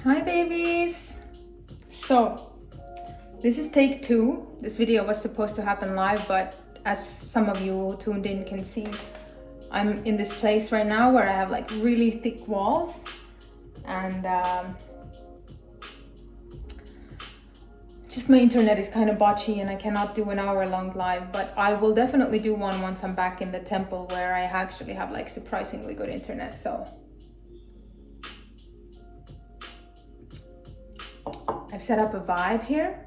Hi babies! So, this is take 2. This video was supposed to happen live, but as some of you who tuned in can see, I'm in this place right now where I have like really thick walls and just my internet is kind of botchy and I cannot do an hour-long live, but I will definitely do one once I'm back in the temple where I actually have like surprisingly good internet. So I've set up a vibe here.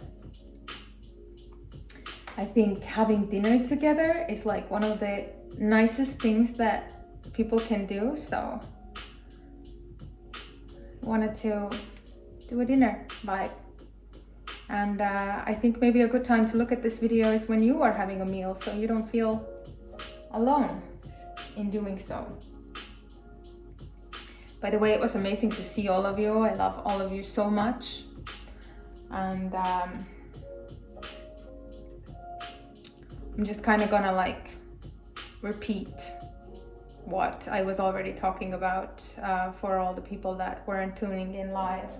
I think having dinner together is like one of the nicest things that people can do. So I wanted to do a dinner vibe. And I think maybe a good time to look at this video is when you are having a meal, so you don't feel alone in doing so. By the way, it was amazing to see all of you. I love all of you so much. And I'm just kind of gonna like repeat what I was already talking about for all the people that weren't tuning in live.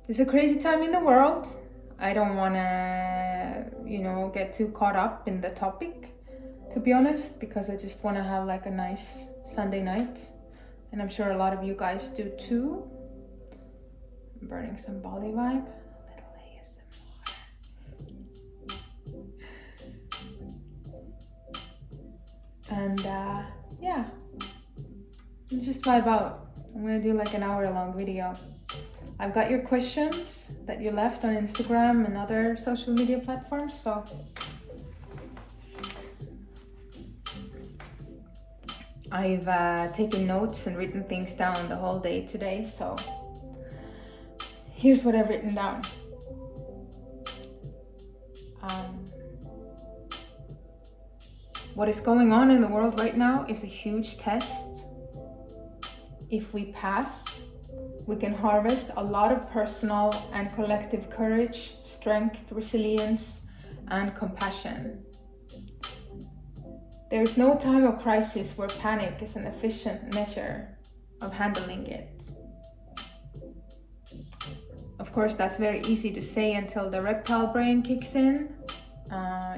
It's a crazy time in the world. I don't want to, get too caught up in the topic, to be honest, because I just want to have like a nice Sunday night. And I'm sure a lot of you guys do too. I'm burning some Bali vibe. A little ASMR. And yeah, let's just vibe out. I'm gonna do like an hour-long video. I've got your questions that you left on Instagram and other social media platforms, so I've taken notes and written things down the whole day today, so here's what I've written down. What is going on in the world right now is a huge test. If we pass, we can harvest a lot of personal and collective courage, strength, resilience, and compassion. There is no time of crisis where panic is an efficient measure of handling it. Of course, that's very easy to say until the reptile brain kicks in. I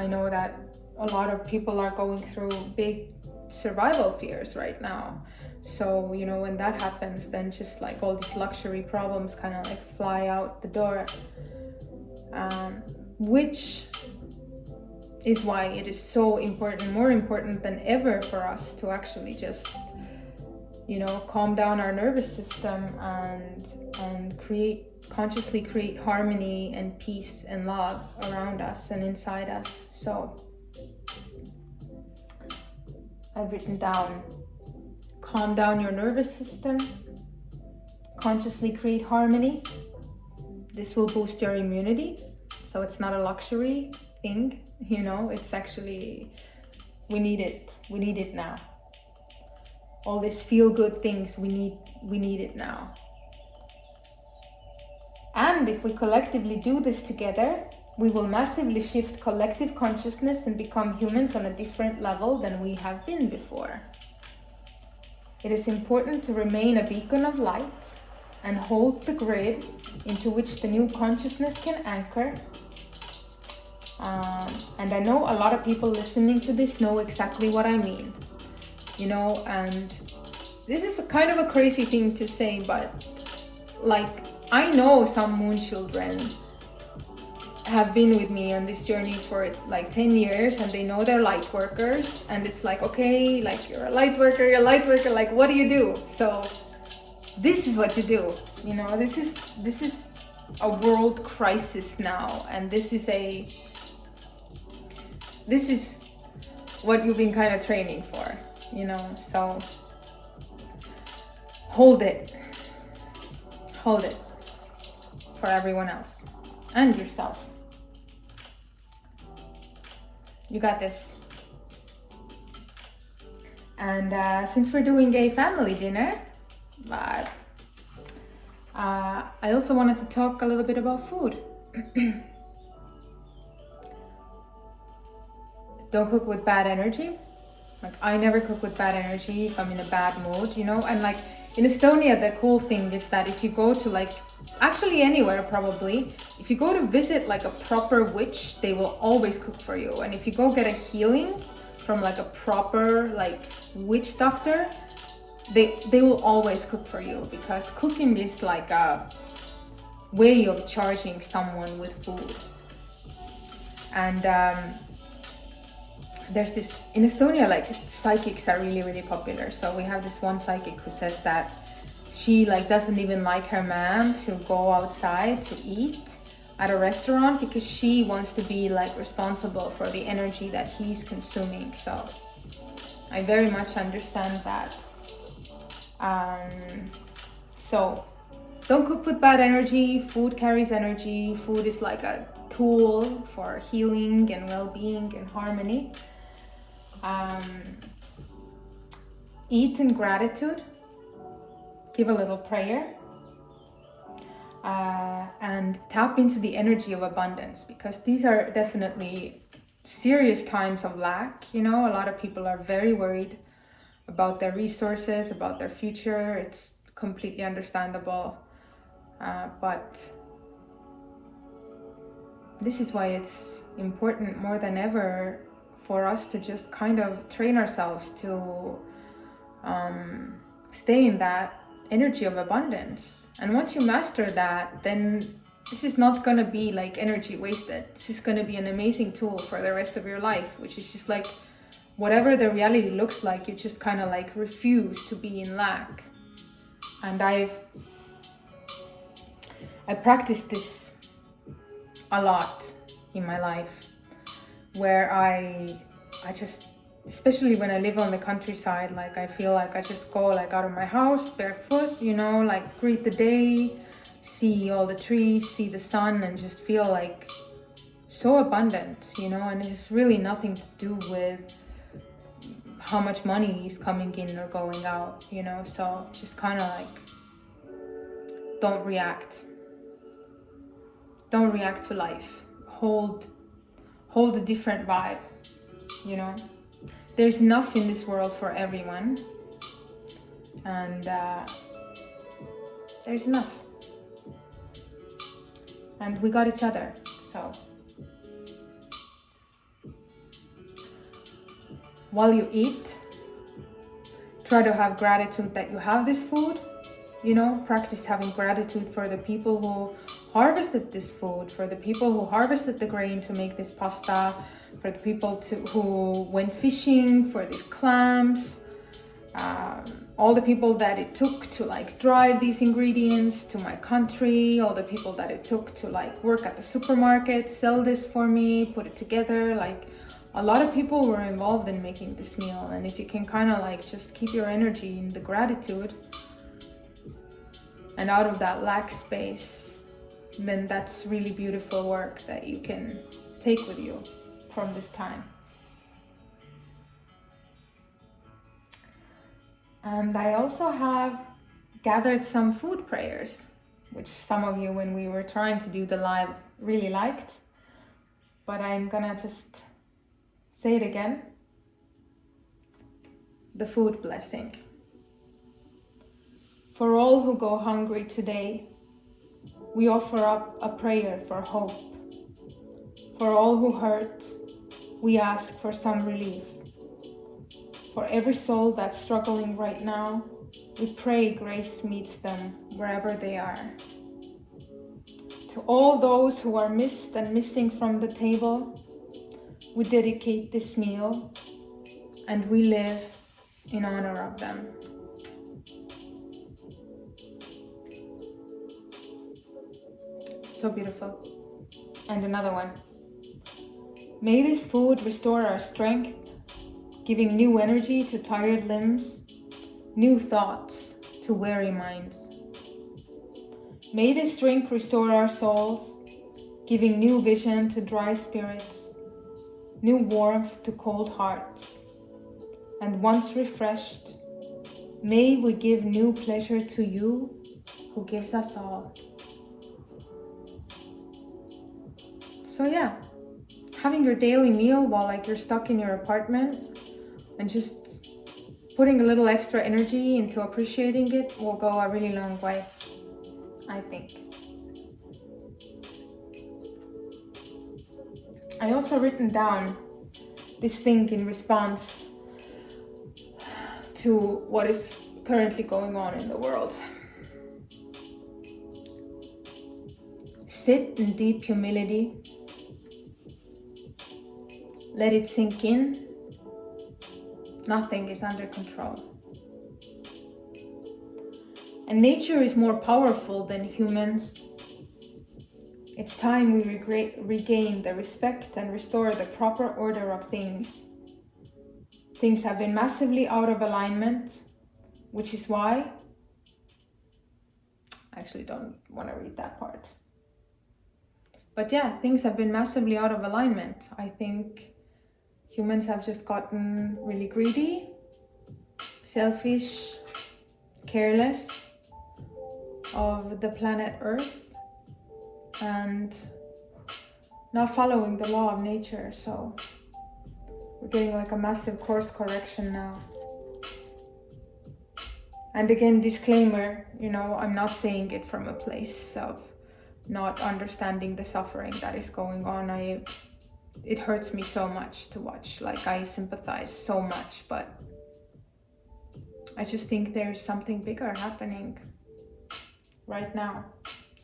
know that a lot of people are going through big survival fears right now. So, when that happens, then just like all these luxury problems kind of like fly out the door, which is why it is so important, more important than ever for us to actually just, calm down our nervous system and consciously create harmony and peace and love around us and inside us. So I've written down: calm down your nervous system, consciously create harmony. This will boost your immunity. So it's not a luxury thing, it's actually, we need it now. All these feel-good things, we need it now. And if we collectively do this together, we will massively shift collective consciousness and become humans on a different level than we have been before. It is important to remain a beacon of light and hold the grid into which the new consciousness can anchor. And I know a lot of people listening to this know exactly what I mean, and this is kind of a crazy thing to say, but like, I know some moon children have been with me on this journey for like 10 years and they know they're light workers, and it's like, okay, like you're a light worker, like what do you do? So this is what you do, this is a world crisis now, and this is what you've been kind of training for, so hold it for everyone else and yourself. You got this. And since we're doing a family dinner, but I also wanted to talk a little bit about food. Don't cook with bad energy. Like, I never cook with bad energy if I'm in a bad mood, you know? And like in Estonia, the cool thing is that if you go to like, actually anywhere probably, if you go to visit like a proper witch, they will always cook for you. And if you go get a healing from like a proper like witch doctor, they will always cook for you, because cooking is like a way of charging someone with food. And there's this in Estonia, like psychics are really, really popular. So we have this one psychic who says that she like doesn't even like her man to go outside to eat at a restaurant, because she wants to be like responsible for the energy that he's consuming. So I very much understand that. So don't cook with bad energy. Food carries energy. Food is like a tool for healing and well-being and harmony. Eat in gratitude. Give a little prayer. And tap into the energy of abundance, because these are definitely serious times of lack. You know, a lot of people are very worried about their resources, about their future. It's completely understandable. But this is why it's important more than ever for us to just kind of train ourselves to stay in that energy of abundance. And once you master that, then this is not going to be like energy wasted. This is going to be an amazing tool for the rest of your life, which is just like whatever the reality looks like, you just kind of like refuse to be in lack. And I practiced this a lot in my life, where I just, especially when I live on the countryside, like I feel like I just go like out of my house barefoot, you know, like greet the day, see all the trees, see the sun, and just feel like so abundant, you know. And it's really nothing to do with how much money is coming in or going out, you know. So just kind of like don't react to life. Hold a different vibe, you know. There's enough in this world for everyone, and there's enough, and we got each other. So while you eat, try to have gratitude that you have this food, you know. Practice having gratitude for the people who harvested this food, for the people who harvested the grain to make this pasta, for the people who went fishing for these clams, all the people that it took to like drive these ingredients to my country, all the people that it took to like work at the supermarket, sell this for me, put it together. Like a lot of people were involved in making this meal. And if you can kind of like just keep your energy in the gratitude and out of that lack space, then that's really beautiful work that you can take with you from this time. And I also have gathered some food prayers, which some of you, when we were trying to do the live, really liked. But I'm gonna just say it again. The food blessing. For all who go hungry today, we offer up a prayer for hope. For all who hurt, we ask for some relief. For every soul that's struggling right now, we pray grace meets them wherever they are. To all those who are missed and missing from the table, we dedicate this meal and we live in honor of them. So beautiful. And another one. May this food restore our strength, giving new energy to tired limbs, new thoughts to weary minds. May this drink restore our souls, giving new vision to dry spirits, new warmth to cold hearts. And once refreshed, may we give new pleasure to you who gives us all. So yeah, having your daily meal while like you're stuck in your apartment, and just putting a little extra energy into appreciating it will go a really long way, I think. I also written down this thing in response to what is currently going on in the world. Sit in deep humility. Let it sink in. Nothing is under control. And nature is more powerful than humans. It's time we regain the respect and restore the proper order of things. Things have been massively out of alignment, which is why... I actually don't want to read that part. But yeah, things have been massively out of alignment. I think humans have just gotten really greedy, selfish, careless of the planet Earth, and not following the law of nature. So we're getting like a massive course correction now. And again, disclaimer, I'm not saying it from a place of not understanding the suffering that is going on. It hurts me so much to watch. Like, I sympathize so much, but I just think there's something bigger happening right now.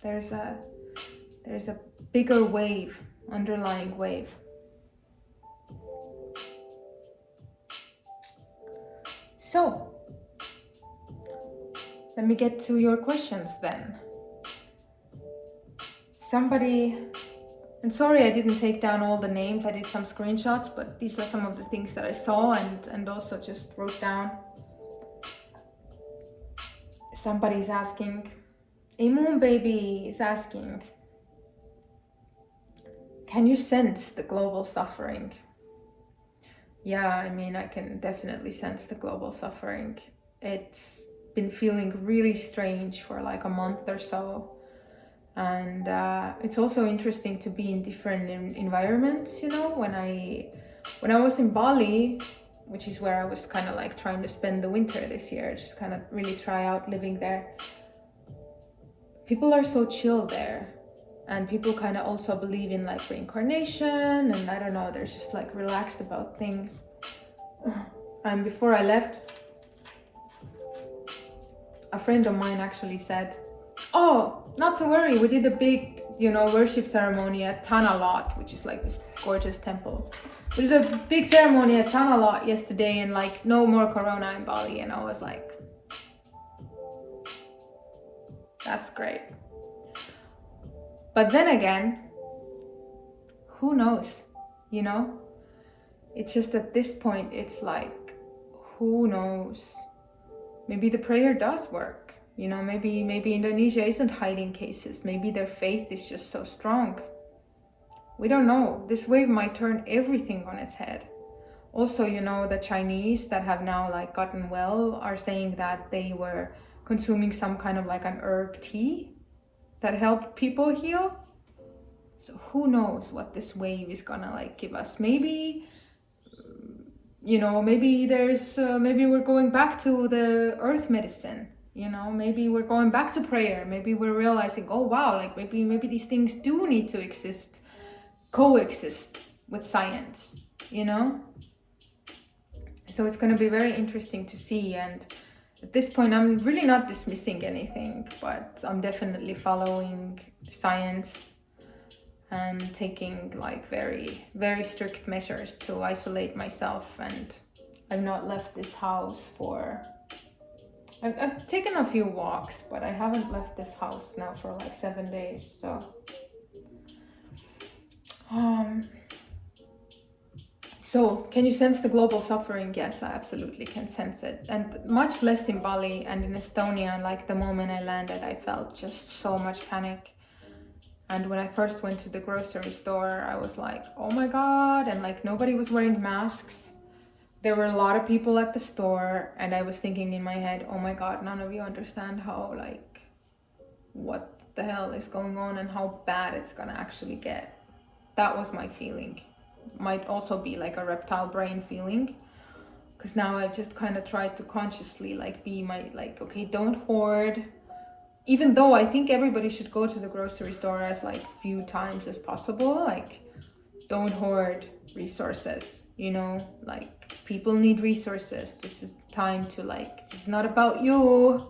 There's a bigger wave, underlying wave. So, let me get to your questions then. Somebody, and sorry I didn't take down all the names, I did some screenshots, but these are some of the things that I saw and also just wrote down. Somebody's asking, a moon baby is asking, can you sense the global suffering? Yeah, I mean, I can definitely sense the global suffering. It's been feeling really strange for like a month or so. And it's also interesting to be in different environments, when I was in Bali, which is where I was kind of like trying to spend the winter this year, just kind of really try out living there. People are so chill there, and people kind of also believe in like reincarnation, and I don't know, they're just like relaxed about things. And before I left, a friend of mine actually said, oh, not to worry, we did a big, worship ceremony at Tanalot, which is like this gorgeous temple. We did a big ceremony at Tanalot yesterday, and like no more corona in Bali. And I was like, that's great. But then again, who knows, It's just at this point, it's like, who knows? Maybe the prayer does work. Maybe Indonesia isn't hiding cases. Maybe their faith is just so strong. We don't know. This wave might turn everything on its head. Also, the Chinese that have now like gotten well are saying that they were consuming some kind of like an herb tea that helped people heal. So who knows what this wave is gonna like give us. Maybe maybe we're going back to the earth medicine. Maybe we're going back to prayer. Maybe we're realizing, oh wow, like maybe these things do need to coexist with science, So it's going to be very interesting to see. And at this point, I'm really not dismissing anything, but I'm definitely following science and taking like very, very strict measures to isolate myself. And I've not left this house I've taken a few walks, but I haven't left this house now for like 7 days, so. So, can you sense the global suffering? Yes, I absolutely can sense it. And much less in Bali and in Estonia. Like the moment I landed, I felt just so much panic. And when I first went to the grocery store, I was like, oh my God. And like nobody was wearing masks. There were a lot of people at the store, and I was thinking in my head, oh my God, none of you understand how, like, what the hell is going on and how bad it's gonna actually get. That was my feeling. Might also be like a reptile brain feeling, because now I've just kind of tried to consciously like be my like, okay, don't hoard. Even though I think everybody should go to the grocery store as like few times as possible, like don't hoard resources, you know, like people need resources. This is time to like, this is not about you.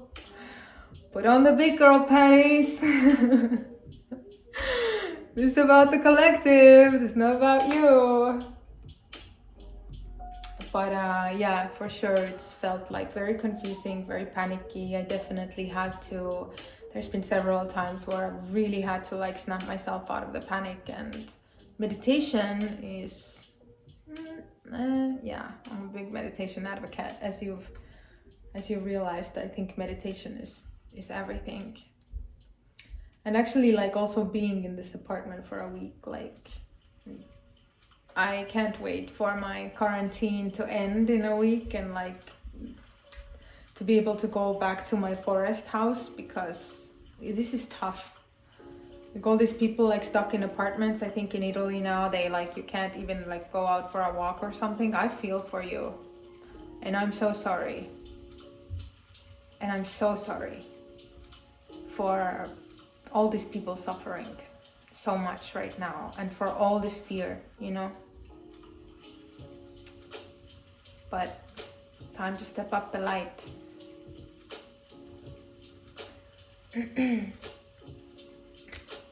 Put on the big girl panties. This is about the collective. This is not about you. But yeah, for sure, it's felt like very confusing, very panicky. I definitely had to, there's been several times where I really had to like snap myself out of the panic, and meditation is, yeah, I'm a big meditation advocate. As you've realized, I think meditation is everything. And actually, like also being in this apartment for a week, like I can't wait for my quarantine to end in a week and like to be able to go back to my forest house, because this is tough. Like all these people like stuck in apartments, I think in Italy now, they like, you can't even like go out for a walk or something. I feel for you. And I'm so sorry. And I'm so sorry for all these people suffering so much right now, and for all this fear, you know. But time to step up the light.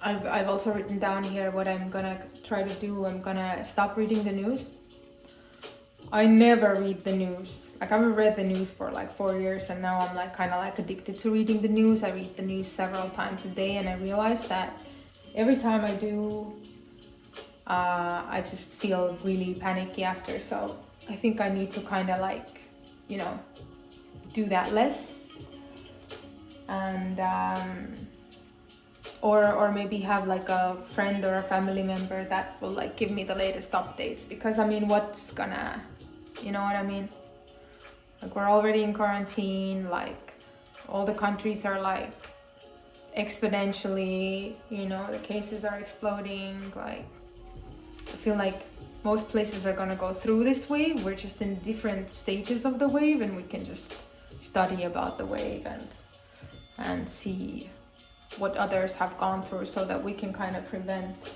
I've also written down here what I'm gonna try to do. I'm gonna stop reading the news. I never read the news. Like I haven't read the news for like 4 years, and now I'm like kind of like addicted to reading the news. I read the news several times a day, and I realize that every time I do, I just feel really panicky after. So I think I need to kind of like, you know, do that less, and or maybe have like a friend or a family member that will like give me the latest updates, because I mean, what's gonna, you know what I mean? Like we're already in quarantine, like all the countries are like exponentially, you know, the cases are exploding. Like I feel like most places are gonna go through this wave. We're just in different stages of the wave, and we can just study about the wave and see what others have gone through, so that we can kind of prevent.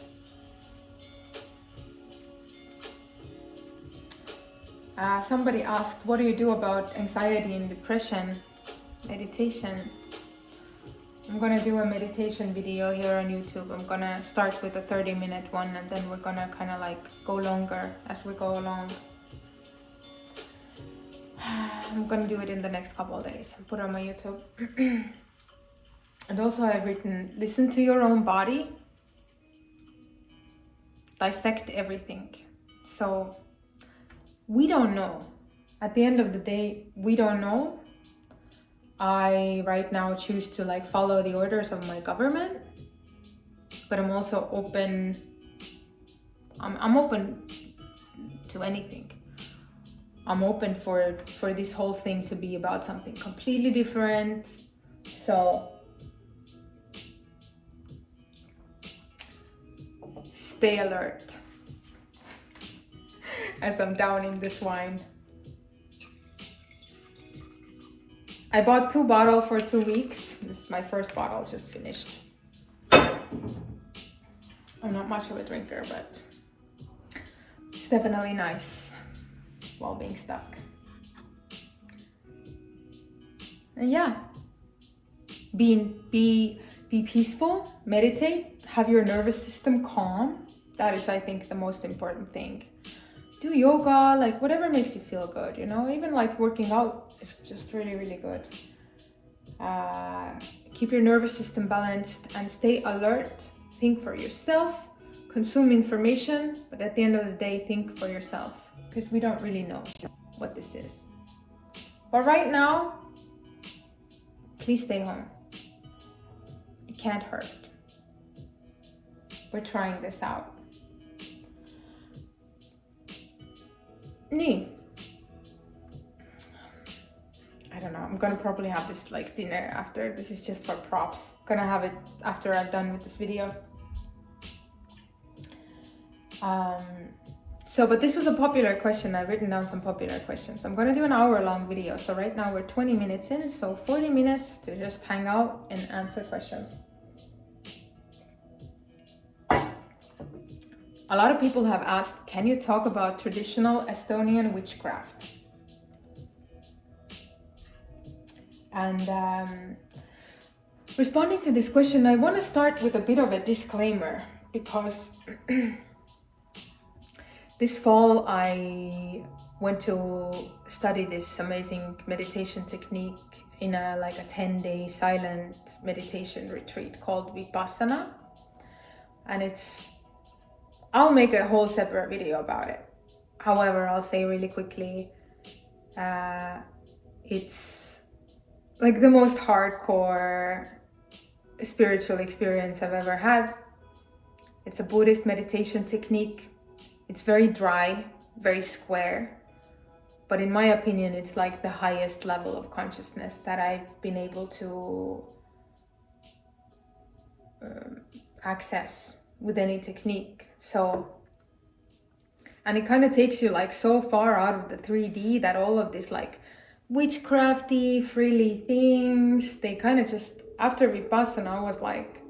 Somebody asked, what do you do about anxiety and depression? Meditation. I'm gonna do a meditation video here on YouTube. I'm gonna start with a 30-minute one, and then we're gonna kind of like go longer as we go along. I'm gonna do it in the next couple of days and put it on my YouTube. And also I've written, listen to your own body, dissect everything. So we don't know. At the end of the day, we don't know. I right now choose to like follow the orders of my government, but I'm also open. I'm open to anything. I'm open for this whole thing to be about something completely different. So stay alert as I'm downing this wine. I bought 2 bottles for 2 weeks. This is my first bottle, just finished. I'm not much of a drinker, but it's definitely nice while being stuck. And yeah, be peaceful, meditate, have your nervous system calm. That is, I think, the most important thing. Do yoga, like whatever makes you feel good, you know, even like working out is just really, really good. Keep your nervous system balanced and stay alert. Think for yourself, consume information, but at the end of the day, think for yourself, because we don't really know what this is. But right now, please stay home. It can't hurt. We're trying this out. Nee. I don't know, I'm gonna probably have this like dinner after. This is just for props. I'm gonna have it after I'm done with this video. So, but this was a popular question. I've written down some popular questions. I'm gonna do an hour-long video. So right now we're 20 minutes in, so 40 minutes to just hang out and answer questions. A lot of people have asked, can you talk about traditional Estonian witchcraft? And responding to this question, I want to start with a bit of a disclaimer, because this fall I went to study this amazing meditation technique in a 10-day silent meditation retreat called Vipassana. And I'll make a whole separate video about it. However, I'll say really quickly, it's like the most hardcore spiritual experience I've ever had. It's a Buddhist meditation technique. It's very dry, very square, but in my opinion, it's like the highest level of consciousness that I've been able to access with any technique. So, and it kind of takes you so far out of the 3D that all of this witchcrafty, frilly things, they kind of just, after Vipassana, I was like,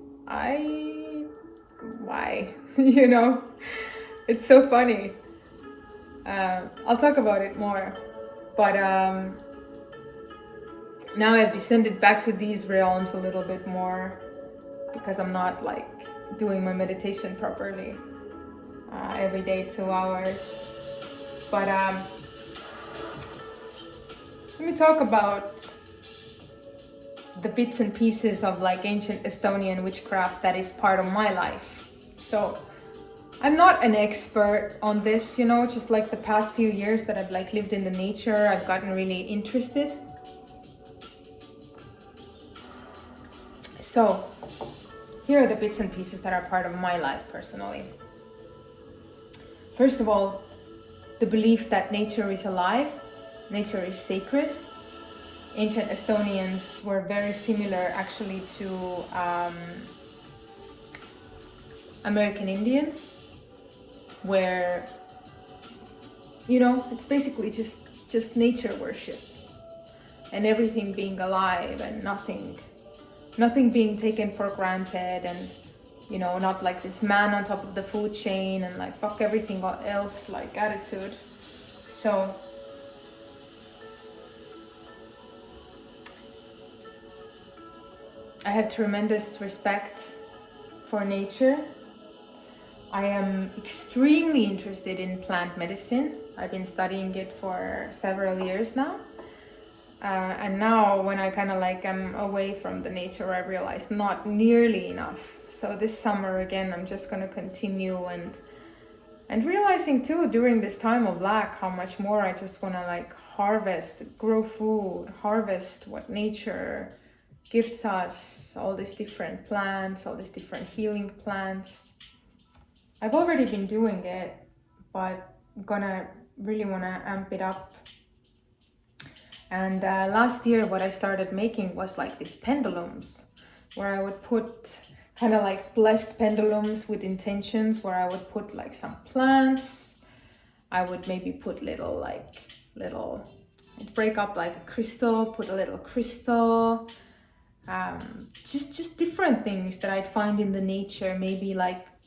why? You know, it's so funny. I'll talk about it more, but now I've descended back to these realms a little bit more, because I'm not doing my meditation properly every day 2 hours. But let me talk about the bits and pieces of ancient Estonian witchcraft that is part of my life. So I'm not an expert on this, just the past few years that I've lived in the nature, I've gotten really interested. So here are the bits and pieces that are part of my life personally. First of all, the belief that nature is alive, nature is sacred. Ancient Estonians were very similar actually to American Indians, where, it's basically just nature worship and everything being alive and nothing being taken for granted, and not this man on top of the food chain and fuck everything else attitude. So I have tremendous respect for nature. I am extremely interested in plant medicine. I've been studying it for several years now. And now when I am away from the nature, I realize not nearly enough. So this summer again, I'm just going to continue and realizing too during this time of lack how much more I just want to harvest, grow food, harvest what nature gifts us, all these different plants, all these different healing plants. I've already been doing it, but I'm gonna really want to amp it up. And last year what I started making was these pendulums, where I would put kind of blessed pendulums with intentions, where I would put some plants. I would maybe put little break up a crystal, put a little crystal, just different things that I'd find in the nature. Maybe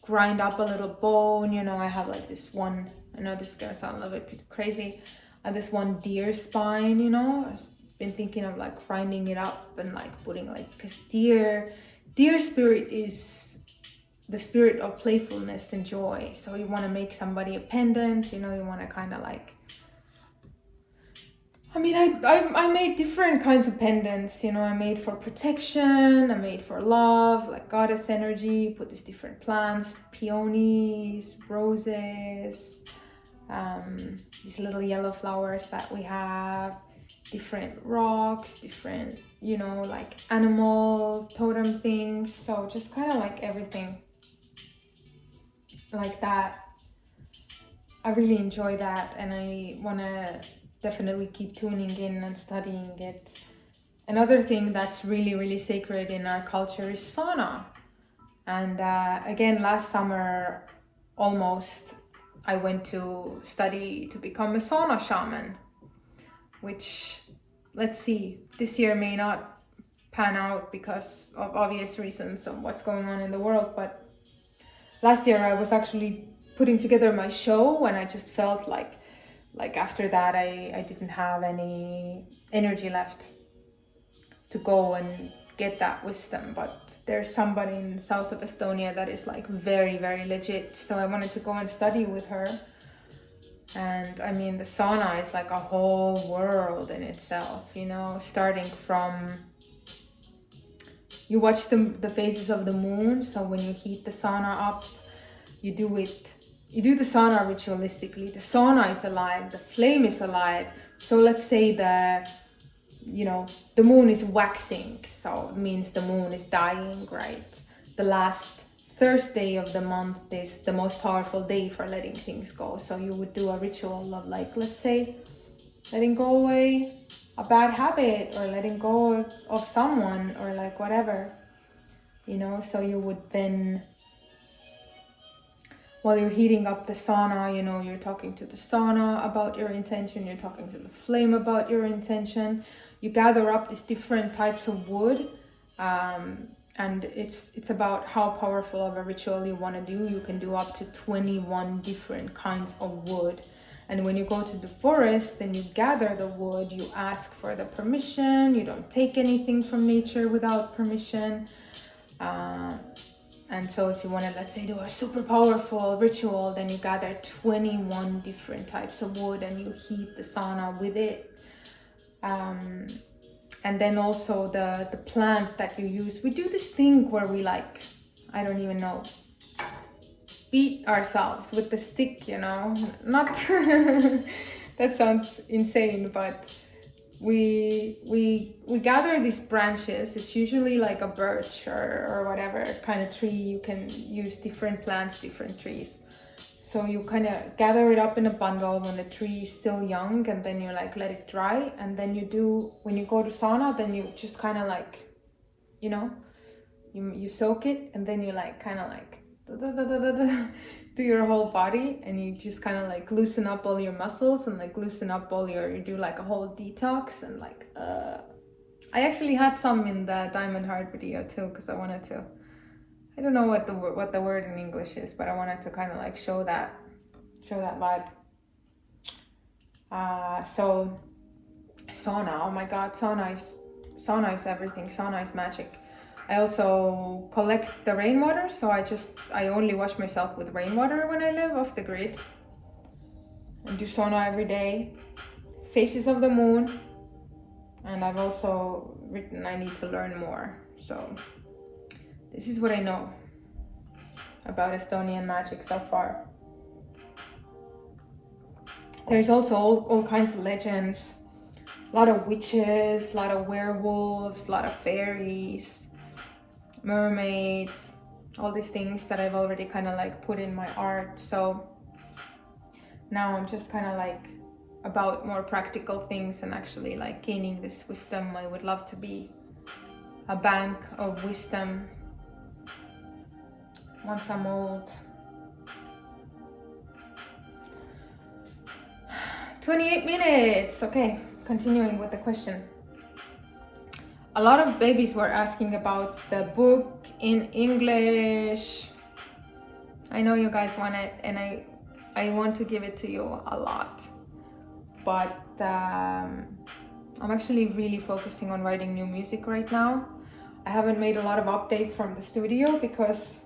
grind up a little bone. I have this one, I know this is gonna sound a little bit crazy, this one deer spine, I've been thinking of grinding it up and putting because deer spirit is the spirit of playfulness and joy. So you want to make somebody a pendant, you want to kind of I made different kinds of pendants, I made for protection, I made for love, goddess energy, put these different plants, peonies, roses, these little yellow flowers that we have, different rocks, different, animal totem things. So just kind of everything like that. I really enjoy that, and I want to definitely keep tuning in and studying it. Another thing that's really, really sacred in our culture is sauna. And again, last summer, almost, I went to study to become a sauna shaman, which, let's see, this year may not pan out because of obvious reasons of what's going on in the world. But last year I was actually putting together my show, and I just felt like after that I didn't have any energy left to go and get that wisdom. But there's somebody in south of Estonia that is like very, very legit, so I wanted to go and study with her. And I mean, the sauna is like a whole world in itself, you know, starting from, you watch the phases of the moon. So when you heat the sauna up, you do the sauna ritualistically. The sauna is alive, the flame is alive. So let's say the moon is waxing, so it means the moon is dying, right? The last Thursday of the month is the most powerful day for letting things go. So you would do a ritual of, like, let's say, letting go away a bad habit, or letting go of someone, or like whatever, you know. So you would then, while you're heating up the sauna, you know, you're talking to the sauna about your intention, you're talking to the flame about your intention. You gather up these different types of wood, and it's about how powerful of a ritual you want to do. You can do up to 21 different kinds of wood. And when you go to the forest and you gather the wood, you ask for the permission. You don't take anything from nature without permission. And so if you want to, let's say, do a super powerful ritual, then you gather 21 different types of wood and you heat the sauna with it. And then also the plant that you use. We do this thing where we, like, I don't even know, beat ourselves with the stick, you know, not that sounds insane, but we gather these branches. It's usually like a birch or whatever kind of tree. You can use different plants, different trees. So you kind of gather it up in a bundle when the tree is still young, and then you like let it dry. And then when you go to sauna, then you just kind of like, you know, you soak it, and then you like kind of like do your whole body, and you just kind of like loosen up all your muscles and like loosen up you do like a whole detox. And like I actually had some in the Diamond Heart video too, because I wanted to, I don't know what the word in English is, but I wanted to kind of like show that vibe. So sauna, oh my god, sauna is everything. Sauna is magic. I also collect the rainwater, so I only wash myself with rainwater when I live off the grid. And do sauna every day. Phases of the moon. And I've also written I need to learn more. So this is what I know about Estonian magic so far. There's also all kinds of legends. A lot of witches, a lot of werewolves, a lot of fairies, mermaids, all these things that I've already kind of like put in my art. So now I'm just kind of like about more practical things and actually like gaining this wisdom. I would love to be a bank of wisdom once I'm old. 28 minutes. Okay, continuing with the question. A lot of babies were asking about the book in English. I know you guys want it, and I want to give it to you a lot. But I'm actually really focusing on writing new music right now. I haven't made a lot of updates from the studio because,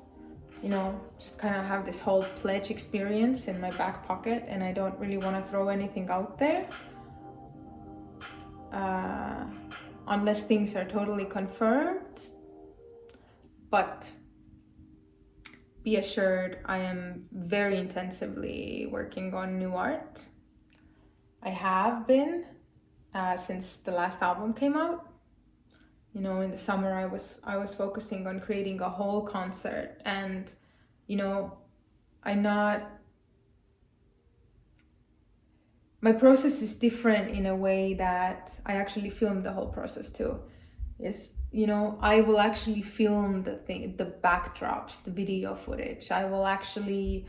you know, just kind of have this whole pledge experience in my back pocket, and I don't really want to throw anything out there. Unless things are totally confirmed. But be assured, I am very intensively working on new art. I have been since the last album came out. You know, in the summer I was focusing on creating a whole concert, and you know, my process is different in a way that I actually filmed the whole process too. Is, you know, I will actually film the backdrops, the video footage. I will actually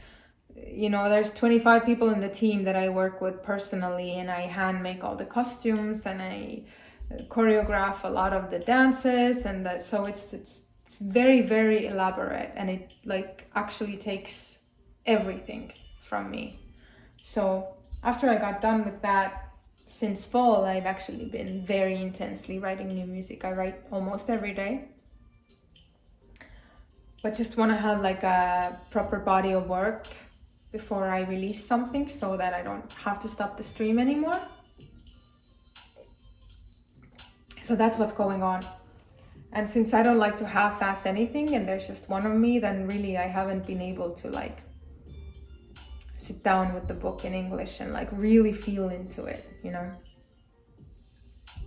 there's 25 people in the team that I work with personally, and I hand make all the costumes, and I choreograph a lot of the dances, and that, so it's very, very elaborate, and it like actually takes everything from me. So after I got done with that, since fall, I've actually been very intensely writing new music. I write almost every day, but just want to have like a proper body of work before I release something, so that I don't have to stop the stream anymore. So that's what's going on. And since I don't like to half-ass anything, and there's just one of me, then really I haven't been able to like sit down with the book in English and like really feel into it,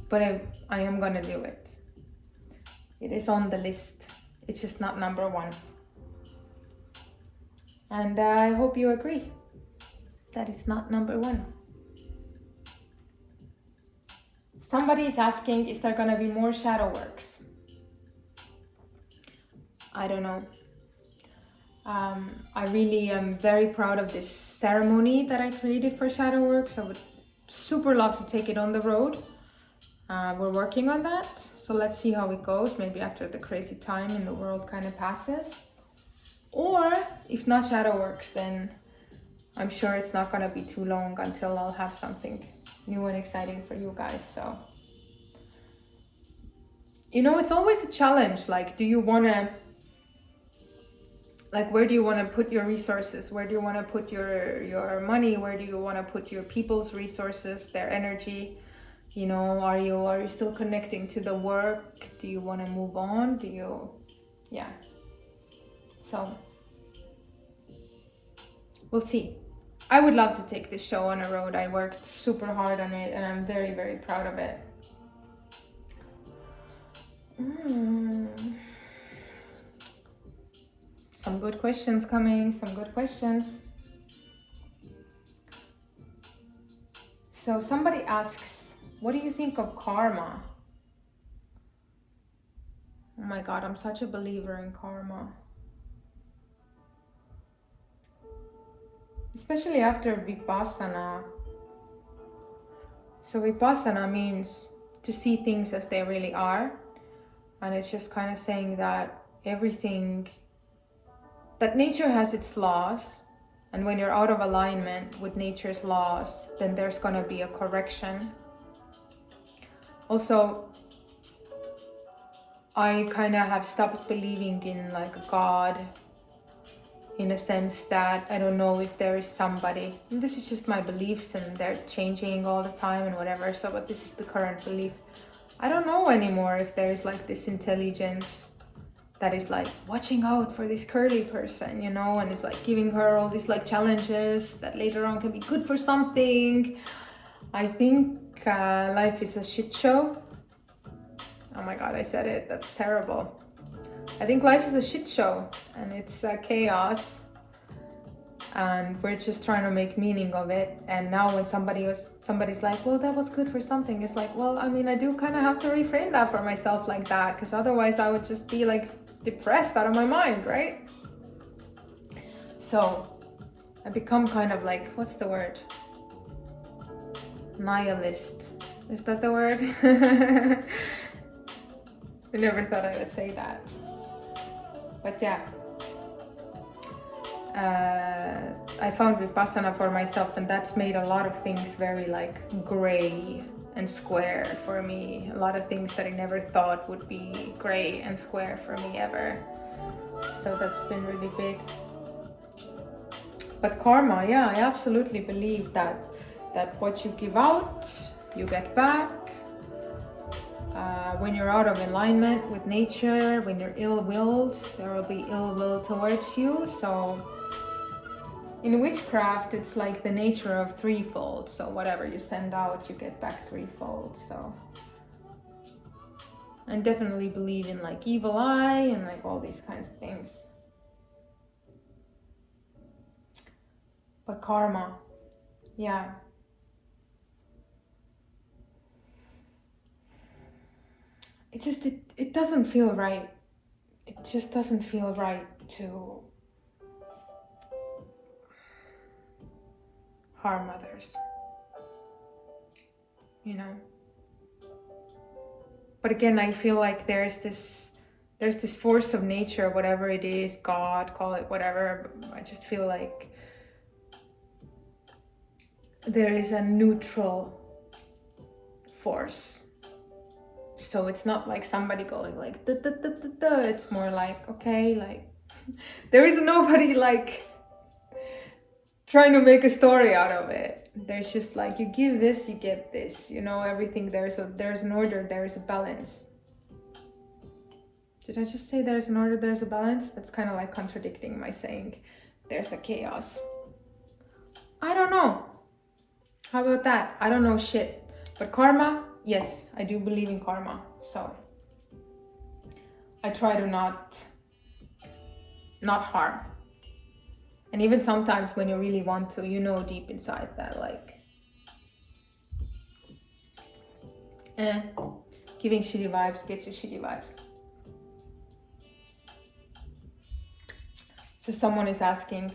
But I am gonna do it. It is on the list. It's just not number one. And I hope you agree that it's not number one. Somebody is asking, is there gonna be more shadow works? I don't know. I really am very proud of this ceremony that I created for shadow works. I would super love to take it on the road. We're working on that. So let's see how it goes. Maybe after the crazy time in the world kind of passes. Or if not shadow works, then I'm sure it's not gonna be too long until I'll have something new and exciting for you guys. So, it's always a challenge. Like, do you wanna, like, where do you wanna put your resources? Where do you wanna put your money? Where do you wanna put your people's resources, their energy? Are you still connecting to the work? Do you wanna move on? Yeah. So, we'll see. I would love to take this show on a road. I worked super hard on it, and I'm very, very proud of it. Some good questions coming, some good questions. So somebody asks, what do you think of karma? Oh my God, I'm such a believer in karma. Especially after Vipassana. So Vipassana means to see things as they really are. And it's just kind of saying that that nature has its laws. And when you're out of alignment with nature's laws, then there's going to be a correction. Also, I kind of have stopped believing in like a God, in a sense that I don't know if there is somebody, and this is just my beliefs and they're changing all the time and whatever, so but this is the current belief. I don't know anymore if there is like this intelligence that is like watching out for this curly person, and is like giving her all these like challenges that later on can be good for something. I think life is a shit show. Oh my God, I said it, that's terrible. I think life is a shit show, and it's chaos, and we're just trying to make meaning of it. And now when somebody's like, well, that was good for something, it's like, well, I mean, I do kind of have to reframe that for myself like that, because otherwise I would just be like depressed out of my mind, right? So I become kind of like, what's the word? Nihilist. Is that the word? I never thought I would say that. But yeah, I found Vipassana for myself, and that's made a lot of things very like gray and square for me. A lot of things that I never thought would be gray and square for me ever. So that's been really big. But karma, yeah, I absolutely believe that what you give out, you get back. When you're out of alignment with nature, when you're ill-willed, there will be ill will towards you. So in witchcraft, it's like the nature of threefold. So whatever you send out, you get back threefold. So I definitely believe in like evil eye and like all these kinds of things. But karma, yeah. It doesn't feel right. It just doesn't feel right to harm others. You know? But again, I feel like there's this force of nature, whatever it is, God, call it whatever. I just feel like there is a neutral force. So it's not like somebody going like da, da, da, da, da. It's more like, okay, like there is nobody like trying to make a story out of it. There's just like, you give this, you get this, you know, everything. There's an order, there's a balance. Did I just say there's an order, there's a balance? That's kind of like contradicting my saying there's a chaos. I don't know. How about that? I don't know shit. But karma, yes, I do believe in karma. So I try to not harm. And even sometimes when you really want to, you know deep inside that like, giving shitty vibes gets you shitty vibes. So someone is asking,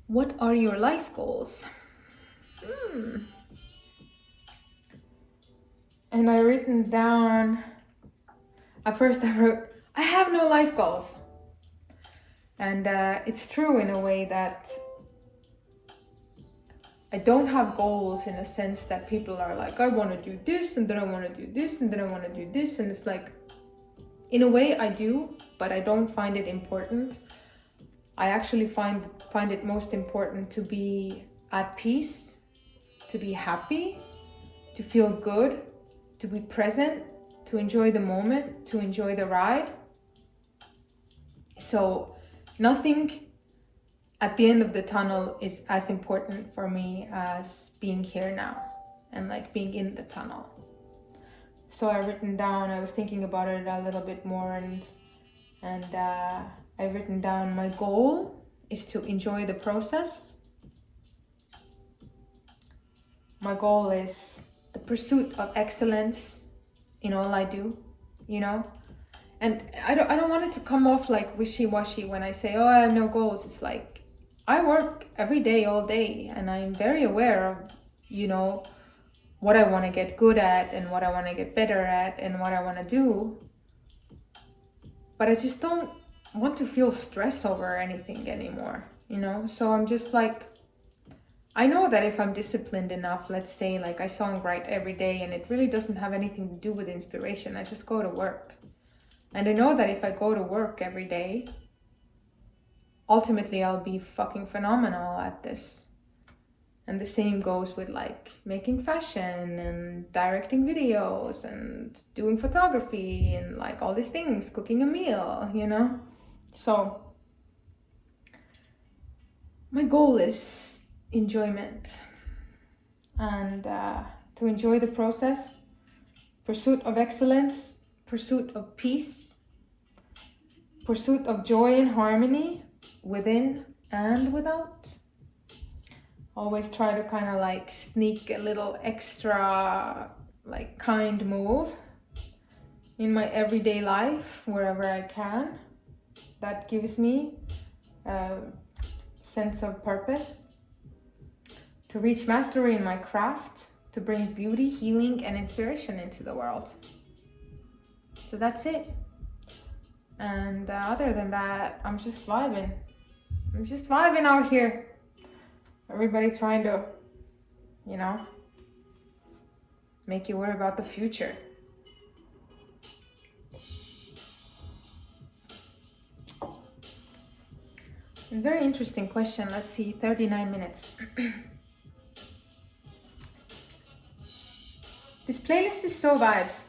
what are your life goals? And I written down, at first I wrote, I have no life goals. And it's true in a way that I don't have goals in a sense that people are like, I want to do this, and then I want to do this, and then I want to do this. And it's like, in a way I do, but I don't find it important. I actually find it most important to be at peace, to be happy, to feel good, to be present, to enjoy the moment, to enjoy the ride. So nothing at the end of the tunnel is as important for me as being here now and like being in the tunnel. So I written down, I was thinking about it a little bit more, and I written down, my goal is to enjoy the process. My goal is the pursuit of excellence in all I do, you know? And I don't want it to come off like wishy-washy when I say, oh, I have no goals. It's like, I work every day, all day, and I'm very aware of, you know, what I want to get good at and what I want to get better at and what I want to do. But I just don't want to feel stress over anything anymore, you know? So I'm just like, I know that if I'm disciplined enough, let's say like I songwrite every day and it really doesn't have anything to do with inspiration, I just go to work. And I know that if I go to work every day, ultimately I'll be fucking phenomenal at this. And the same goes with like making fashion and directing videos and doing photography and like all these things, cooking a meal, you know? So my goal is enjoyment and to enjoy the process, pursuit of excellence, pursuit of peace, pursuit of joy and harmony within and without. Always try to kind of like sneak a little extra like kind move in my everyday life wherever I can. That gives me a sense of purpose. To reach mastery in my craft, to bring beauty, healing, and inspiration into the world. So that's it. And other than that, I'm just vibing. I'm just vibing out here. Everybody trying to, you know, make you worry about the future. A very interesting question. Let's see, 39 minutes. This playlist is so vibes.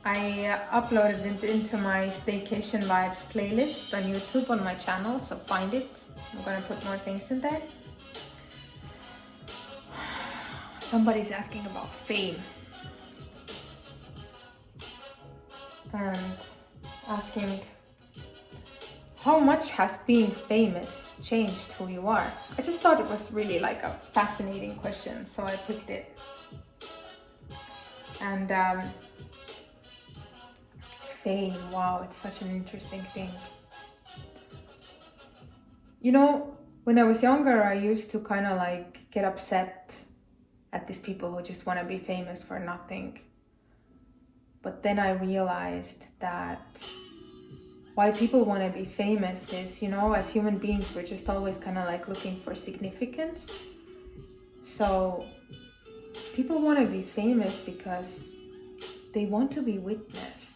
I uploaded it into my Staycation Vibes playlist on YouTube on my channel, so find it. I'm gonna put more things in there. Somebody's asking about fame. And asking, how much has being famous changed who you are? I just thought it was really like a fascinating question, so I picked it. And fame, wow, it's such an interesting thing. You know, when I was younger, I used to kind of like get upset at these people who just want to be famous for nothing. But then I realized that why people want to be famous is, you know, as human beings, we're just always kind of like looking for significance. So people want to be famous because they want to be witnessed.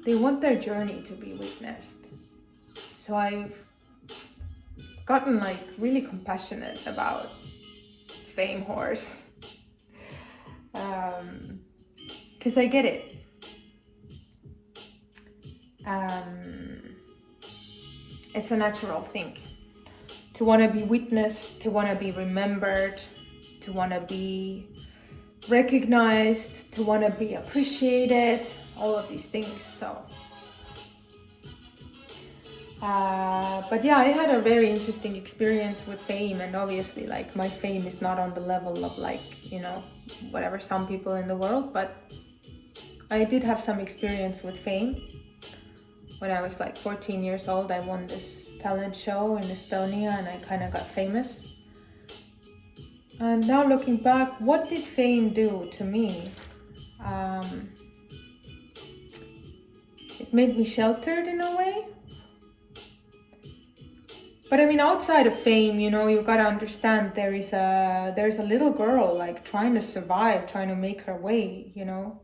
They want their journey to be witnessed. So I've gotten like really compassionate about fame whores. Because I get it. It's a natural thing to want to be witnessed, to want to be remembered, to want to be recognized, to want to be appreciated, all of these things. So but yeah, I had a very interesting experience with fame, and obviously like my fame is not on the level of like, you know, whatever some people in the world, but I did have some experience with fame. When I was like 14 years old, I won this talent show in Estonia and I kind of got famous. And now looking back, what did fame do to me? It made me sheltered in a way. But I mean, outside of fame, you know, you gotta understand there's a little girl like trying to survive, trying to make her way, you know.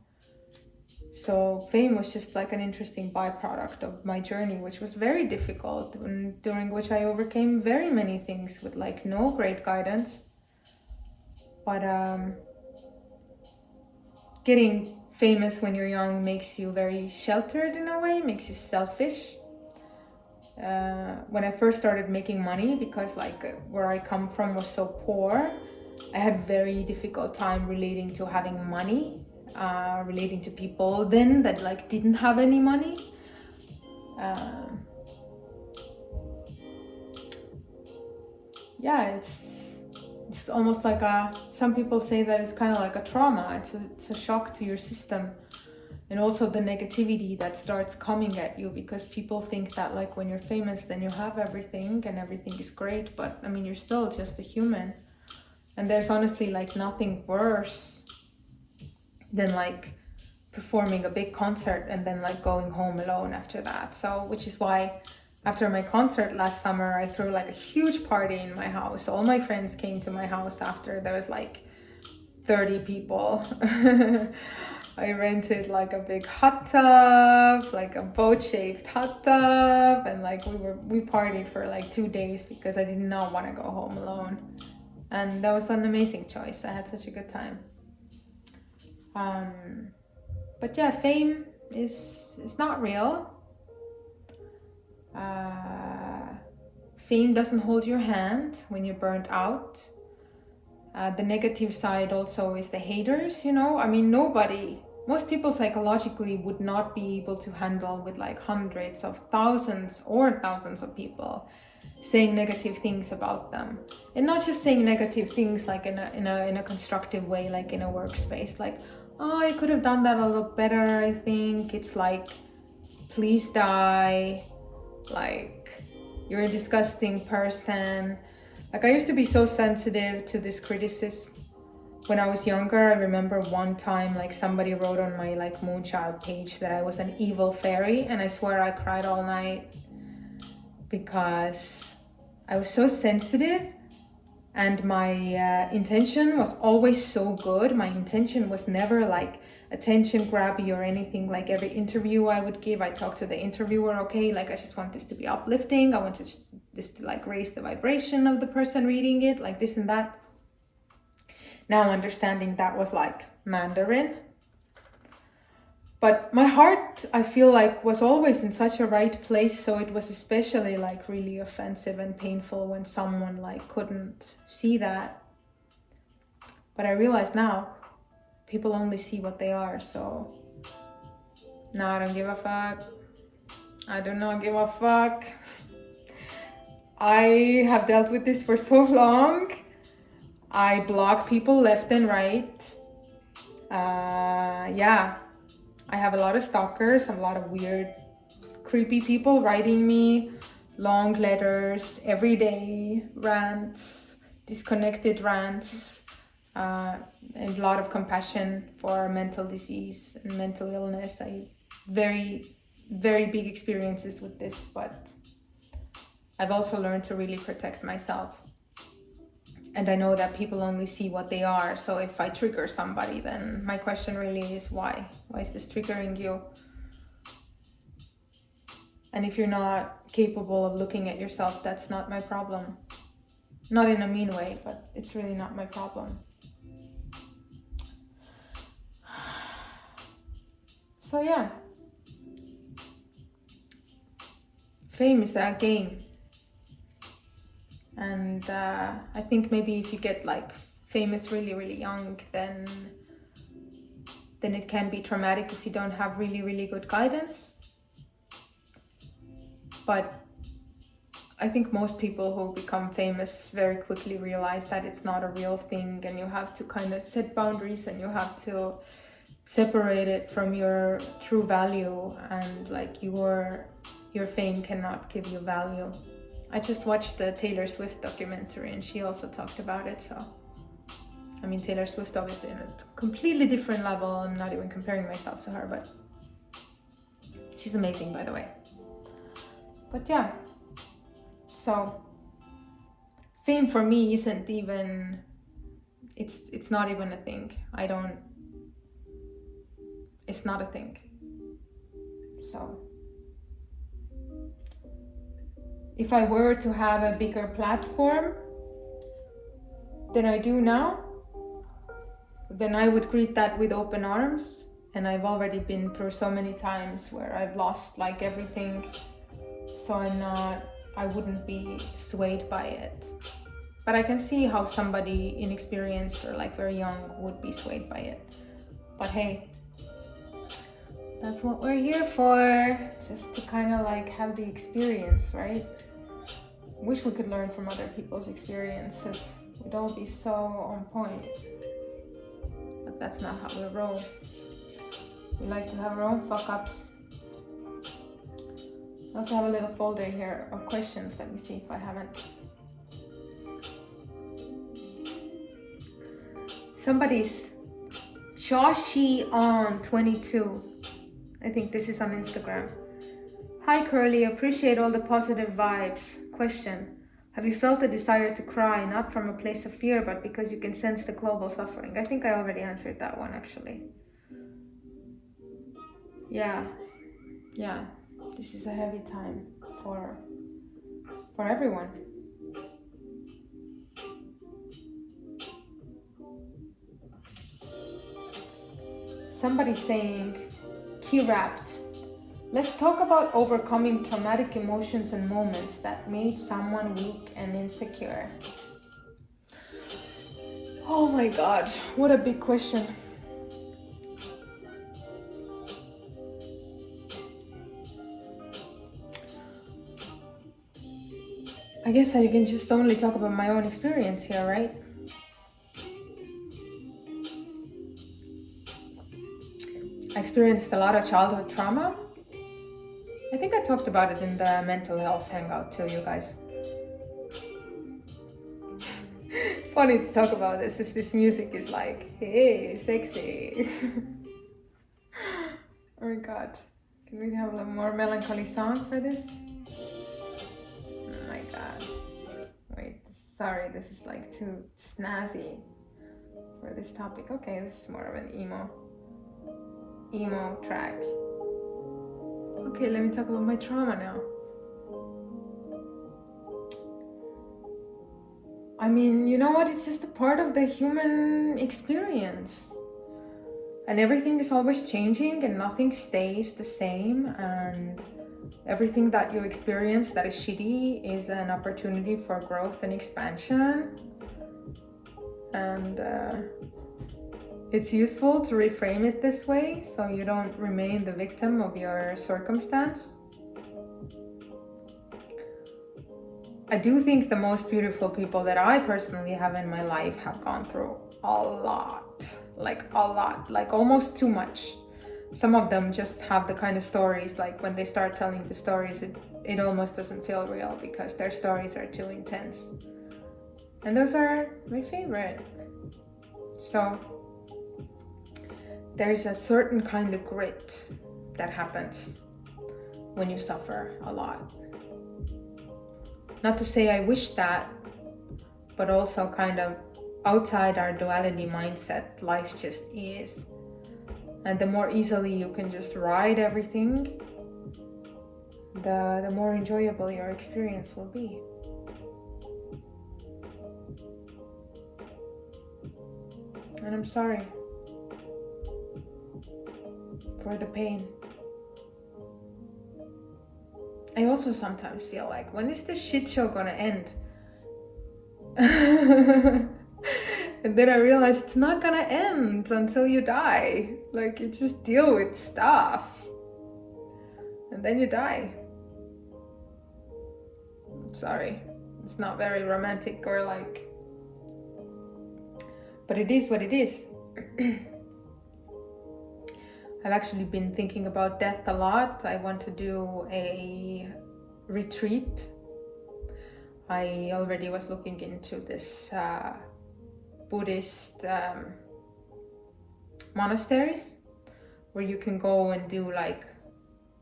So fame was just like an interesting byproduct of my journey, which was very difficult, and during which I overcame very many things with like no great guidance. But getting famous when you're young makes you very sheltered in a way, makes you selfish. When I first started making money, because like where I come from was so poor, I had very difficult time relating to having money. Relating to people then that like didn't have any money. Yeah, it's almost like some people say that it's kind of like a trauma. It's a shock to your system, and also the negativity that starts coming at you, because people think that like when you're famous then you have everything and everything is great, but I mean, you're still just a human, and there's honestly like nothing worse than like performing a big concert and then like going home alone after that. So which is why after my concert last summer, I threw like a huge party in my house. All my friends came to my house after. There was like 30 people. I rented like a big hot tub, like a boat-shaped hot tub, and like we partied for like 2 days because I did not want to go home alone. And that was an amazing choice. I had such a good time. But yeah, fame is not real. Fame doesn't hold your hand when you're burnt out. The negative side also is the haters, you know. I mean, most people psychologically would not be able to handle with like hundreds of thousands or thousands of people saying negative things about them, and not just saying negative things like in a constructive way, like in a workspace, like, oh, I could have done that a little better, I think. It's like, please die, like, you're a disgusting person. Like, I used to be so sensitive to this criticism when I was younger. I remember one time like somebody wrote on my like Moonchild page that I was an evil fairy, and I swear I cried all night because I was so sensitive, and my intention was always so good. My intention was never like attention grabby or anything. Like every interview I would give, I talked to the interviewer, okay, like I just want this to be uplifting. I want this to like raise the vibration of the person reading it, like this and that. Now understanding that was like Mandarin. But my heart, I feel like, was always in such a right place, so it was especially like really offensive and painful when someone like couldn't see that. But I realize now, people only see what they are, so now I don't give a fuck. I do not give a fuck. I have dealt with this for so long. I block people left and right. Yeah. I have a lot of stalkers, a lot of weird, creepy people writing me, long letters, everyday rants, disconnected rants, and a lot of compassion for mental disease and mental illness. I very, very big experiences with this, but I've also learned to really protect myself. And I know that people only see what they are. So if I trigger somebody, then my question really is why? Why is this triggering you? And if you're not capable of looking at yourself, that's not my problem. Not in a mean way, but it's really not my problem. So yeah. Fame is a game. And I think maybe if you get like famous really, really young, then it can be traumatic if you don't have really, really good guidance. But I think most people who become famous very quickly realize that it's not a real thing, and you have to kind of set boundaries, and you have to separate it from your true value, and like your fame cannot give you value. I just watched the Taylor Swift documentary, and she also talked about it. So I mean, Taylor Swift obviously in a completely different level. I'm not even comparing myself to her, but she's amazing, by the way. But yeah, so fame for me isn't even, it's not even a thing. It's not a thing. So if I were to have a bigger platform than I do now, then I would greet that with open arms. And I've already been through so many times where I've lost like everything. So I wouldn't be swayed by it. But I can see how somebody inexperienced or like very young would be swayed by it. But hey, that's what we're here for, just to kind of like have the experience, right? Wish we could learn from other people's experiences. We'd all be so on point. But that's not how we roll. We like to have our own fuck-ups. I also have a little folder here of questions. Let me see if I haven't. Somebody's Joshi on 22. I think this is on Instagram. Hi Curly, appreciate all the positive vibes. Question. Have you felt a desire to cry, not from a place of fear, but because you can sense the global suffering? I think I already answered that one actually. Yeah. This is a heavy time for everyone. Somebody saying, key wrapped. Let's talk about overcoming traumatic emotions and moments that made someone weak and insecure. Oh my God, what a big question. I guess I can just only talk about my own experience here, right? I experienced a lot of childhood trauma. I think I talked about it in the mental health hangout too, you guys. Funny to talk about this if this music is like, hey, sexy. Oh my God. Can we have a more melancholy song for this? Oh my God. Wait, sorry, this is like too snazzy for this topic. Okay, this is more of an emo track. Okay, let me talk about my trauma now. I mean, you know what? It's just a part of the human experience. And everything is always changing and nothing stays the same. And everything that you experience that is shitty is an opportunity for growth and expansion. And it's useful to reframe it this way so you don't remain the victim of your circumstance. I do think the most beautiful people that I personally have in my life have gone through a lot, like almost too much. Some of them just have the kind of stories, like when they start telling the stories, it it almost doesn't feel real because their stories are too intense. And those are my favorite. So there's a certain kind of grit that happens when you suffer a lot. Not to say I wish that, but also kind of outside our duality mindset, life just is. And the more easily you can just ride everything, the more enjoyable your experience will be. And I'm sorry for the pain. I also sometimes feel like, when is this shit show gonna end? And then I realize it's not gonna end until you die. Like, you just deal with stuff and then you die. Sorry, it's not very romantic or like, but it is what it is. I've actually been thinking about death a lot. I want to do a retreat. I already was looking into this Buddhist monasteries where you can go and do like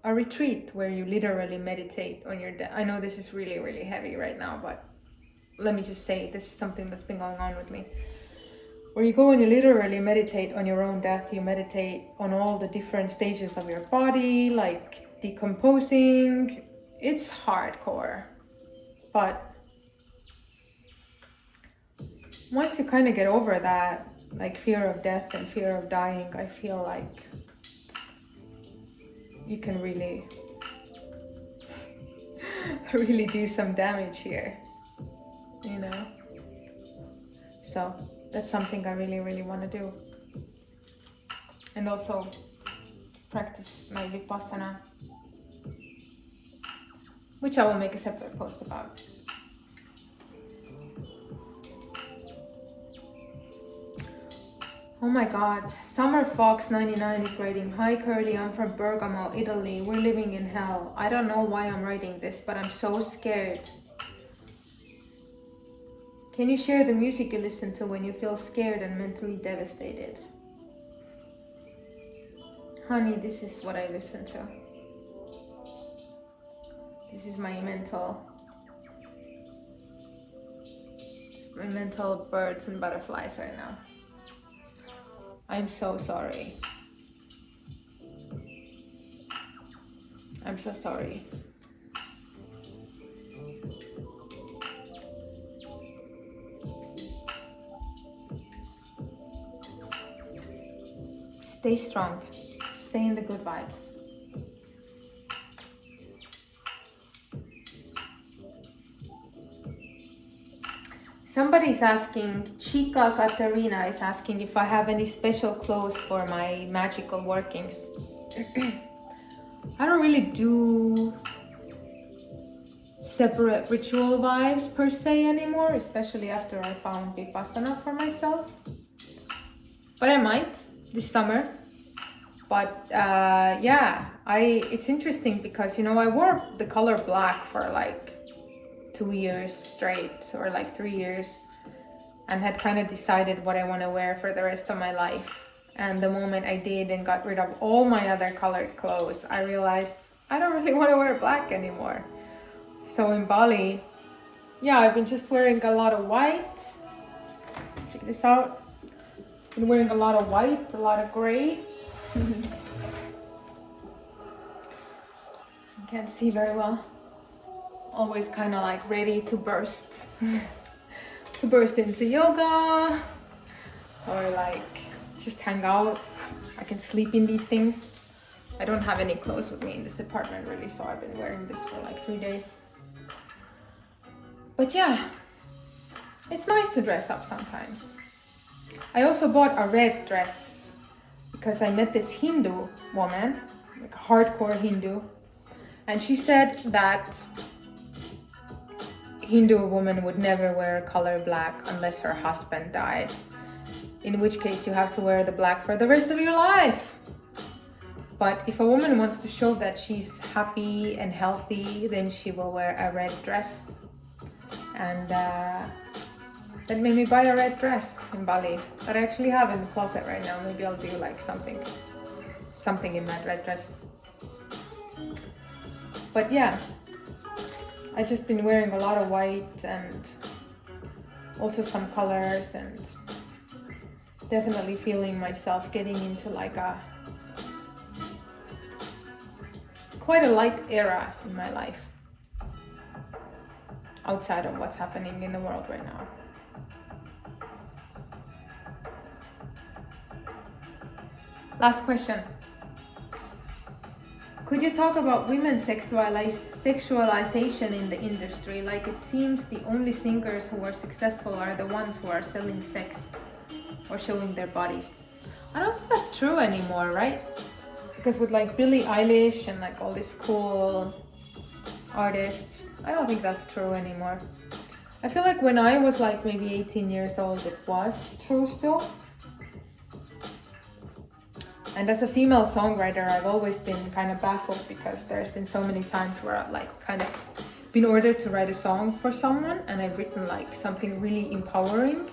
a retreat where you literally meditate on your death. I know this is really, really heavy right now, but let me just say this is something that's been going on with me. Where you go and you literally meditate on your own death. You meditate on all the different stages of your body, like decomposing. It's hardcore. But once you kind of get over that, like fear of death and fear of dying, I feel like you can really, really do some damage here, you know? So that's something I really, really want to do. And also practice my Vipassana, which I will make a separate post about. Oh my god, Summer Fox 99 is writing, "Hi Curly, I'm from Bergamo, Italy. We're living in hell. I don't know why I'm writing this, but I'm so scared. Can you share the music you listen to when you feel scared and mentally devastated?" Honey, this is what I listen to. This is my mental birds and butterflies right now. I'm so sorry. I'm so sorry. Stay strong. Stay in the good vibes. Somebody's asking, Chica Katerina is asking if I have any special clothes for my magical workings. I don't really do separate ritual vibes per se anymore, especially after I found Vipassana for myself. But I might this summer. But yeah, it's interesting because, you know, I wore the color black for like 2 years straight, or like 3 years, and had kind of decided what I want to wear for the rest of my life. And the moment I did and got rid of all my other colored clothes, I realized I don't really want to wear black anymore. So in Bali, yeah, I've been just wearing a lot of white. Check this out. Been wearing a lot of white, a lot of gray. You can't see very well. Always kind of like ready to burst into yoga, or like just hang out. I can sleep in these things. I don't have any clothes with me in this apartment really, so I've been wearing this for like 3 days. But yeah, it's nice to dress up sometimes. I also bought a red dress because I met this Hindu woman, like a hardcore Hindu, and she said that Hindu woman would never wear color black unless her husband died, in which case you have to wear the black for the rest of your life. But if a woman wants to show that she's happy and healthy, then she will wear a red dress. And that made me buy a red dress in Bali that I actually have in the closet right now. Maybe I'll do like something in that red dress. But yeah, I've just been wearing a lot of white and also some colors, and definitely feeling myself getting into like quite a light era in my life, outside of what's happening in the world right now. Last question. Could you talk about women's sexualization in the industry? Like, it seems the only singers who are successful are the ones who are selling sex or showing their bodies. I don't think that's true anymore, right? Because with like Billie Eilish and like all these cool artists, I don't think that's true anymore. I feel like when I was like maybe 18 years old, it was true still. And as a female songwriter, I've always been kind of baffled, because there's been so many times where I've like kind of been ordered to write a song for someone, and I've written like something really empowering,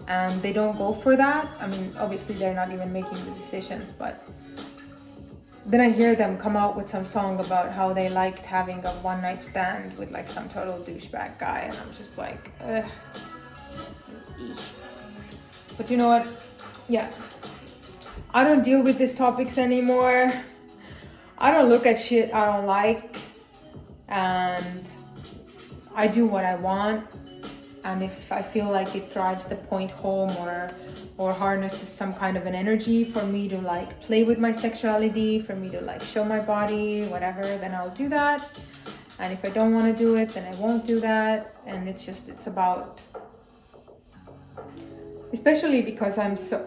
and they don't go for that. I mean, obviously they're not even making the decisions, but then I hear them come out with some song about how they liked having a one-night stand with like some total douchebag guy, and I'm just like, ugh. But you know what? Yeah. I don't deal with these topics anymore. I don't look at shit I don't like, and I do what I want. And if I feel like it drives the point home or harnesses some kind of an energy for me to like play with my sexuality, for me to like show my body, whatever, then I'll do that. And if I don't want to do it, then I won't do that. And it's about, especially because I'm so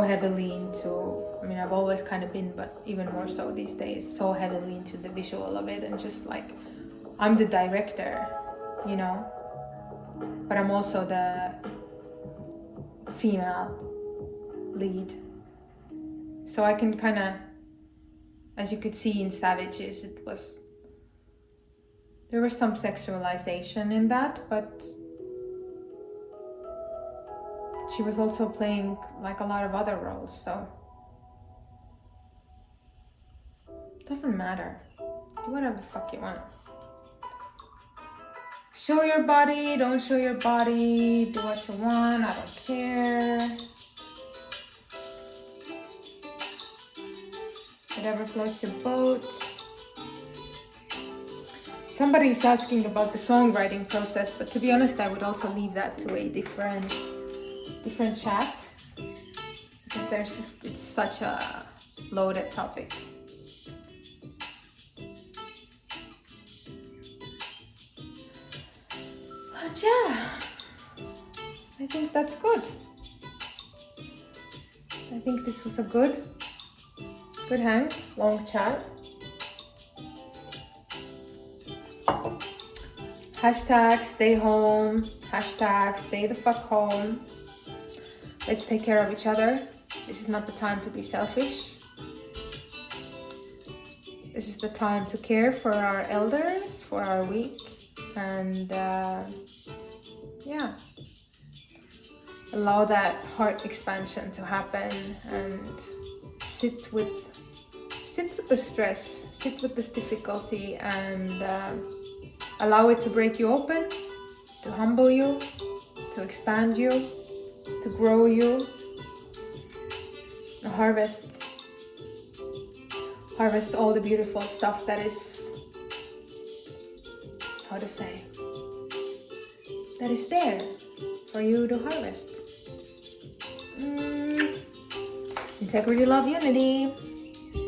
heavily into, I mean, I've always kind of been, but even more so these days, so heavily into the visual of it, and just like, I'm the director, you know, but I'm also the female lead. So I can kind of, as you could see in Savages, there was some sexualization in that, but she was also playing like a lot of other roles, so it doesn't matter. Do whatever the fuck you want. Show your body, don't show your body, do what you want, I don't care. Whatever floats your boat. Somebody's asking about the songwriting process, but to be honest, I would also leave that to a different chat, because it's such a loaded topic. But yeah, I think that's good. I think this was a good hang, long chat. Hashtag stay home, hashtag stay the fuck home. Let's take care of each other. This is not the time to be selfish. This is the time to care for our elders, for our weak, and yeah, allow that heart expansion to happen, and sit with the stress, sit with this difficulty, and allow it to break you open, to humble you, to expand you, to grow you, to harvest all the beautiful stuff that is, that is there for you to harvest. Integrity, love, unity.